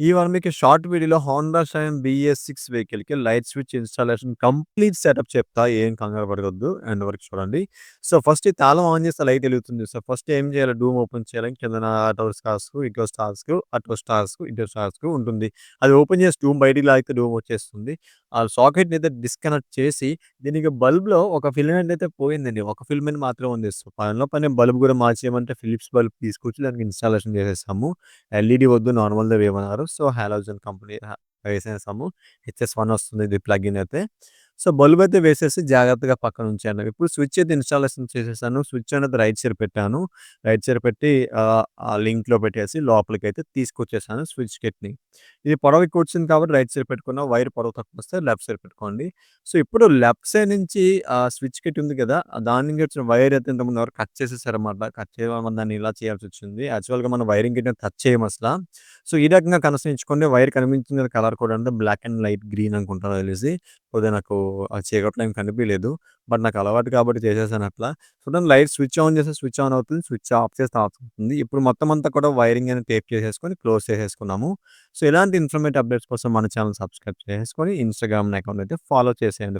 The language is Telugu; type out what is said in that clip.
ఇవాళ మీకు షార్ట్ వీడియోలో హోండా షైన్ BS6 వెహికల్‌కి light switch installation complete setup చెప్తా. ఏం కంగారు పడవద్దు. ఎండ్ వరకు చూడండి. సో, ఫస్ట్ ఈ తాళం ఆన్ చేస్తే లైట్ ఎలుగుతుంది. సో, ఫస్ట్ ఏం చేయాలి? డూమ్ ఓపెన్ చేయాలి. కిందన అటో స్టార్స్‌కు, ఇటో స్టార్స్‌కు, అటో స్టార్స్‌కు, ఇటో స్టార్స్‌కు ఉంటుంది. అది ఓపెన్ చేసి డూమ్ బయటికి లాగితే డూమ్ వచ్చేస్తుంది. ఆ సాకెట్‌నయితే డిస్కనెక్ట్ చేసి దీనికి బల్బ్‌లో ఒక ఫిలమెంట్ అయితే పోయిందండి. ఒక ఫిలమెంట్ మాత్రమే ఉంది. సో, పనిలో పని బల్బ్ కూడా మార్చేయమంటే ఫిలిప్స్ బల్బ్ తీసుకొచ్చి దానికి ఇన్‌స్టాలేషన్ చేసేసాము. ఎల్ఈడీ వద్దు నార్మల్‌దే వేయమన్నారు. So, halogen company వేసేసాము. హెచ్ఎస్1 వస్తుంది ఇది ప్లగిన్ అయితే. సో, బల్బ్ అయితే వేసేసి జాగ్రత్తగా పక్కన ఉంచాను. ఇప్పుడు స్విచ్ అయితే ఇన్‌స్టాలేషన్ చేసేసాను. స్విచ్ అనేది రైట్ సైడ్ పెట్టాను. రైట్ సైడ్ పెట్టి ఆ లింక్‌లో పెట్టేసి లోపలికైతే తీసుకొచ్చేసాను స్విచ్ కిట్‌ని. ఇది పొడవు ఎక్కువొచ్చింది కాబట్టి రైట్ సైడ్ పెట్టుకున్నా. వైర్ పొడవు తక్కువొస్తే లెఫ్ట్ సైడ్ పెట్టుకోండి. సో, ఇప్పుడు లెఫ్ట్ సైడ్ నుంచి స్విచ్ కిట్ ఉంది కదా! దాని నుంచి వచ్చిన వైర్ అయితే ఇంతకుముందు ఎవరో కట్ చేసేసారన్నమాట. కట్ చేయడం వల్ల దాన్ని ఇలా చేయాల్సొచ్చింది. యాక్చువల్‌గా మనం వైరింగ్ కిట్‌ని టచ్ చేయమసల. సో, ఈ రకంగా కనెక్షన్ వైర్ కనిపించింది కలర్ కూడా అంటే బ్లాక్ అండ్ లైట్ గ్రీన్ అనుకుంటా నాకు తెలిసి. కొద్దిగా నాకు ఆ చీకట్లో ఏం కనిపియలేదు. బట్ నాకు అలవాటు కాబట్టి చేసేసాను అట్లా. చూడండి లైట్ స్విచ్ ఆన్ చేస్తే స్విచ్ ఆన్ అవుతుంది. స్విచ్ ఆఫ్ చేస్తే ఆఫ్ అవుతుంది. ఇప్పుడు మొత్తం అంతా కూడా వైరింగ్ అనేది టేప్ చేసేసుకొని క్లోజ్ చేసేసుకున్నాము. సో, ఇలాంటి ఇన్ఫర్మేటివ్ అప్డేట్స్ కోసం మన ఛానెల్ సబ్స్క్రైబ్ చేసుకొని ఇన్‌స్టాగ్రామ్ అకౌంట్ అయితే ఫాలో చేసేయండి.